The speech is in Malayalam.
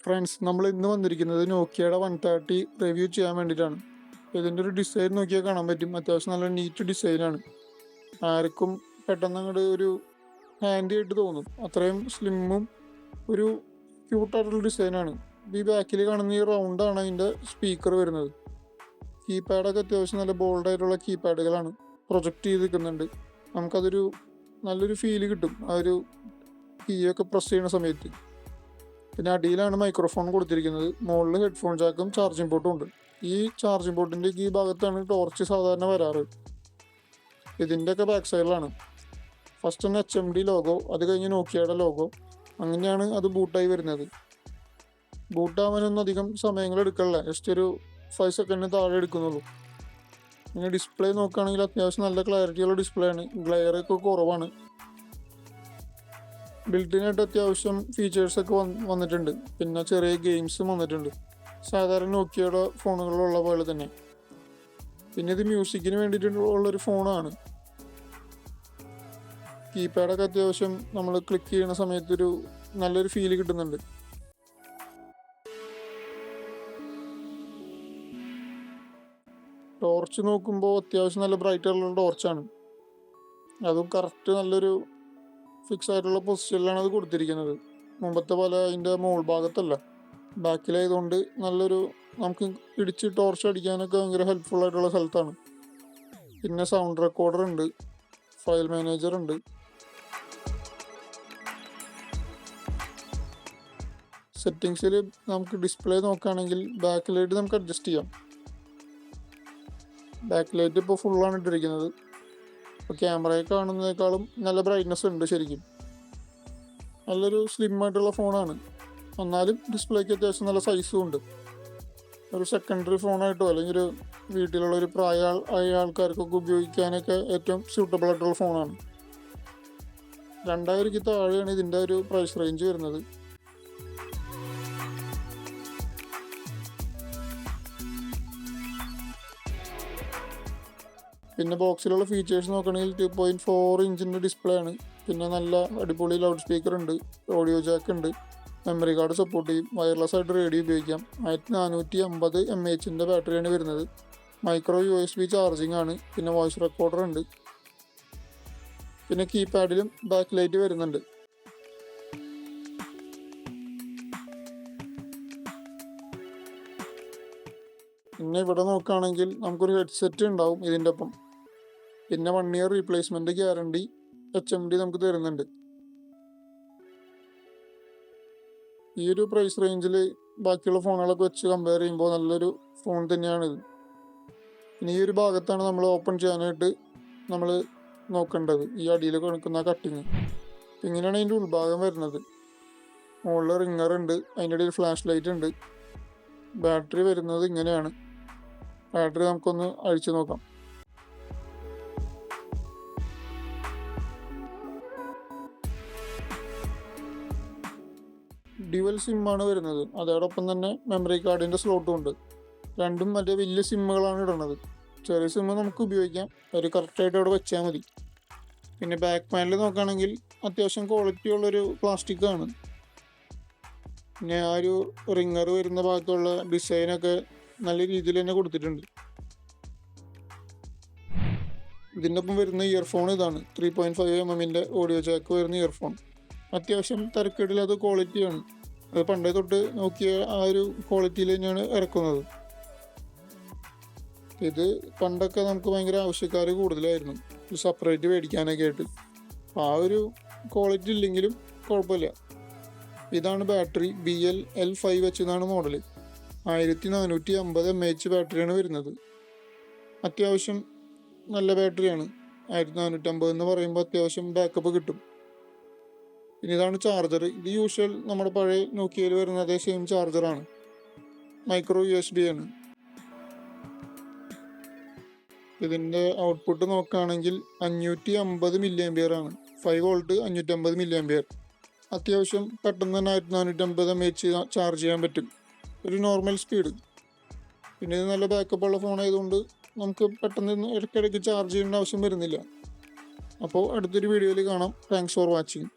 ഫ്രണ്ട്സ്, നമ്മൾ ഇന്ന് വന്നിരിക്കുന്നത് നോക്കിയയുടെ 130 റിവ്യൂ ചെയ്യാൻ വേണ്ടിയിട്ടാണ്. ഇതിൻ്റെ ഒരു ഡിസൈൻ നോക്കിയാൽ കാണാൻ പറ്റും. അത്യാവശ്യം നല്ല നീറ്റ് ഡിസൈനാണ്. ആർക്കും പെട്ടെന്ന് അങ്ങോട്ട് ഒരു ഹാൻഡി ആയിട്ട് തോന്നും. അത്രയും സ്ലിമ്മും ഒരു ക്യൂട്ടായിട്ടുള്ള ഡിസൈനാണ്. ഈ ബാക്കിൽ കാണുന്ന ഈ റൗണ്ടാണ് അതിൻ്റെ സ്പീക്കർ വരുന്നത്. കീപാഡൊക്കെ അത്യാവശ്യം നല്ല ബോൾഡായിട്ടുള്ള കീപാഡുകളാണ്. പ്രൊജക്റ്റ് ചെയ്ത് നിൽക്കുന്നുണ്ട്. നമുക്കതൊരു നല്ലൊരു ഫീല് കിട്ടും ആ ഒരു കീയൊക്കെ പ്രസ് ചെയ്യുന്ന സമയത്ത്. പിന്നെ അടിയിലാണ് മൈക്രോഫോൺ കൊടുത്തിരിക്കുന്നത്. മുകളിൽ ഹെഡ്ഫോൺ ജാക്കും ചാർജിങ് പോർട്ടും ഉണ്ട്. ഈ ചാർജിങ് പോർട്ടിൻ്റെ ഈ ഭാഗത്താണ് ടോർച്ച് സാധാരണ വരാറ്. ഇതിൻ്റെയൊക്കെ ബാക്ക് സൈഡിലാണ് ഫസ്റ്റ് തന്നെ HMD ലോഗോ, അത് കഴിഞ്ഞ് നോക്കിയയുടെ ലോഗോ. അങ്ങനെയാണ് അത് ബൂട്ടായി വരുന്നത്. ബൂട്ടാവാനൊന്നും അധികം സമയങ്ങൾ എടുക്കണില്ല, ജസ്റ്റ് ഒരു 5 സെക്കൻഡിന് താഴെ എടുക്കുന്നുള്ളൂ. പിന്നെ ഡിസ്പ്ലേ നോക്കുകയാണെങ്കിൽ അത്യാവശ്യം നല്ല ക്ലാരിറ്റിയുള്ള ഡിസ്പ്ലേ ആണ്. ഗ്ലെയറൊക്കെ കുറവാണ്. ബിൽഡിനായിട്ട് അത്യാവശ്യം ഫീച്ചേഴ്സൊക്കെ വന്നിട്ടുണ്ട്. പിന്നെ ചെറിയ ഗെയിംസും വന്നിട്ടുണ്ട്, സാധാരണ നോക്കിയയുടെ ഫോണുകളിലുള്ള പോലെ തന്നെ. പിന്നെ ഇത് മ്യൂസിക്കിന് വേണ്ടിയിട്ടുള്ളൊരു ഫോണാണ്. കീപാഡൊക്കെ അത്യാവശ്യം നമ്മൾ ക്ലിക്ക് ചെയ്യുന്ന സമയത്തൊരു നല്ലൊരു ഫീല് കിട്ടുന്നുണ്ട്. ടോർച്ച് നോക്കുമ്പോൾ അത്യാവശ്യം നല്ല ബ്രൈറ്റ് ആയിട്ടുള്ള ടോർച്ചാണ്. അതും കറക്റ്റ് നല്ലൊരു ഫിക്സ് ആയിട്ടുള്ള പൊസിഷനിലാണ് അത് കൊടുത്തിരിക്കുന്നത്. മുമ്പത്തെ പോലെ അതിൻ്റെ മോൾ ഭാഗത്തല്ല, ബാക്കിലായതുകൊണ്ട് നല്ലൊരു നമുക്ക് ഇടിച്ച് ടോർച്ച് അടിക്കാനൊക്കെ ഭയങ്കര ഹെൽപ്ഫുൾ ആയിട്ടുള്ള സ്ഥലത്താണ്. പിന്നെ സൗണ്ട് റെക്കോർഡർ ഉണ്ട്, ഫയൽ മാനേജർ ഉണ്ട്. സെറ്റിങ്സിൽ നമുക്ക് ഡിസ്പ്ലേ നോക്കുകയാണെങ്കിൽ ബാക്ക് ലൈറ്റ് നമുക്ക് അഡ്ജസ്റ്റ് ചെയ്യാം. ബാക്ക് ലൈറ്റ് ഇപ്പോൾ ഫുള്ളാണ് ഇട്ടിരിക്കുന്നത്. ഇപ്പോൾ ക്യാമറയെ കാണുന്നതിനേക്കാളും നല്ല ബ്രൈറ്റ്നസ് ഉണ്ട്. ശരിക്കും നല്ലൊരു സ്ലിം ആയിട്ടുള്ള ഫോണാണ്. എന്നാലും ഡിസ്പ്ലേക്ക് അത്യാവശ്യം നല്ല സൈസും ഉണ്ട്. ഒരു സെക്കൻഡറി ഫോണായിട്ടോ അല്ലെങ്കിൽ ഒരു വീട്ടിലുള്ള ഒരു ആയ ആൾക്കാർക്കൊക്കെ ഉപയോഗിക്കാനൊക്കെ ഏറ്റവും സ്യൂട്ടബിൾ ആയിട്ടുള്ള ഫോണാണ്. 2000 താഴെയാണ് ഇതിൻ്റെ ഒരു പ്രൈസ് റേഞ്ച് വരുന്നത്. പിന്നെ ബോക്സിലുള്ള ഫീച്ചേഴ്സ് നോക്കുകയാണെങ്കിൽ 2.4 ഇഞ്ചിൻ്റെ ഡിസ്പ്ലേ ആണ്. പിന്നെ നല്ല അടിപൊളി ലൗഡ് സ്പീക്കർ ഉണ്ട്, ഓഡിയോ ജാക്ക് ഉണ്ട്, മെമ്മറി കാർഡ് സപ്പോർട്ട് ചെയ്യും, വയർലെസ് ആയിട്ട് റേഡിയോ ഉപയോഗിക്കാം. 1450 mAh ബാറ്ററിയാണ് വരുന്നത്. മൈക്രോ USB ചാർജിങ് ആണ്. പിന്നെ വോയിസ് റെക്കോർഡർ ഉണ്ട്. പിന്നെ കീപാഡിലും ബാക്ക് ലൈറ്റ് വരുന്നുണ്ട്. പിന്നെ ഇവിടെ നോക്കുകയാണെങ്കിൽ നമുക്കൊരു ഹെഡ്സെറ്റ് ഉണ്ടാവും ഇതിൻ്റെ ഒപ്പം. പിന്നെ 1 ഇയർ റീപ്ലേസ്മെൻറ്റ് ഗ്യാരണ്ടി HMD നമുക്ക് തരുന്നുണ്ട്. ഈ ഒരു പ്രൈസ് റേഞ്ചിൽ ബാക്കിയുള്ള ഫോണുകളൊക്കെ വെച്ച് കമ്പയർ ചെയ്യുമ്പോൾ നല്ലൊരു ഫോൺ തന്നെയാണിത്. പിന്നെ ഈ ഒരു ഭാഗത്താണ് നമ്മൾ ഓപ്പൺ ചെയ്യാനായിട്ട് നമ്മൾ നോക്കേണ്ടത്, ഈ അടിയിൽ കിടക്കുന്ന കട്ടിങ്. ഇങ്ങനെയാണ് അതിൻ്റെ ഉൾഭാഗം വരുന്നത്. മുകളിൽ റിങ്ങർ ഉണ്ട്, അതിൻ്റെ ഇടയിൽ ഫ്ലാഷ് ലൈറ്റ് ഉണ്ട്. ബാറ്ററി വരുന്നത് ഇങ്ങനെയാണ്. ബാറ്ററി നമുക്കൊന്ന് അഴിച്ചു നോക്കാം. ഡ്യുവൽ സിമ്മാണ് വരുന്നത്. അതോടൊപ്പം തന്നെ മെമ്മറി കാർഡിൻ്റെ സ്ലോട്ടും ഉണ്ട്. രണ്ടും മറ്റേ വലിയ സിമ്മുകളാണ് ഇടുന്നത്. ചെറിയ സിമ്മ് നമുക്ക് ഉപയോഗിക്കാം, ഒരു കറക്റ്റായിട്ട് അവിടെ വെച്ചാൽ മതി. പിന്നെ ബാക്ക് പാനൽ നോക്കുകയാണെങ്കിൽ അത്യാവശ്യം ക്വാളിറ്റി ഉള്ളൊരു പ്ലാസ്റ്റിക്കാണ്. പിന്നെ ആ ഒരു റിങ്ങർ വരുന്ന ഭാഗത്തുള്ള ഡിസൈനൊക്കെ നല്ല രീതിയിൽ തന്നെ കൊടുത്തിട്ടുണ്ട്. ഇതിൻ്റെ ഒപ്പം വരുന്ന ഇയർഫോൺ ഇതാണ്. 3.5 mm ഓഡിയോ ജാക്ക് വരുന്ന ഇയർഫോൺ. അത്യാവശ്യം തരക്കേടില്ലാത്ത ക്വാളിറ്റിയാണ്. അത് പണ്ടേ തൊട്ട് നോക്കിയ ആ ഒരു ക്വാളിറ്റിയിൽ തന്നെയാണ് ഇറക്കുന്നത്. ഇത് പണ്ടൊക്കെ നമുക്ക് ഭയങ്കര ആവശ്യക്കാർ കൂടുതലായിരുന്നു, സെപ്പറേറ്റ് മേടിക്കാനൊക്കെ ആയിട്ട്. ആ ഒരു ക്വാളിറ്റി ഇല്ലെങ്കിലും കുഴപ്പമില്ല. ഇതാണ് ബാറ്ററി. BL-L5H എന്നാണ് മോഡൽ. 1450 mAh ബാറ്ററിയാണ് വരുന്നത്. അത്യാവശ്യം നല്ല ബാറ്ററിയാണ്. 1450 എന്ന് പറയുമ്പോൾ അത്യാവശ്യം ബാക്കപ്പ് കിട്ടും. പിന്നെ ഇതാണ് ചാർജർ. ഇത് യൂഷ്വൽ നമ്മുടെ പഴയ നോക്കിയയിൽ വരുന്ന അതേ സെയിം ചാർജറാണ്. മൈക്രോ USB ആണ്. ഇതിൻ്റെ ഔട്ട്പുട്ട് നോക്കുകയാണെങ്കിൽ 550 mAh ആണ്. 5 വോൾട്ട് 550 mAh. അത്യാവശ്യം പെട്ടെന്ന് തന്നെ 1450 mAh ചാർജ് ചെയ്യാൻ പറ്റും, ഒരു നോർമൽ സ്പീഡ്. പിന്നെ ഇത് നല്ല ബാക്കപ്പുള്ള ഫോണായതുകൊണ്ട് നമുക്ക് പെട്ടെന്ന് ഇടയ്ക്കിടയ്ക്ക് ചാർജ് ചെയ്യേണ്ട ആവശ്യം വരുന്നില്ല. അപ്പോൾ അടുത്തൊരു വീഡിയോയിൽ കാണാം. Thanks for watching.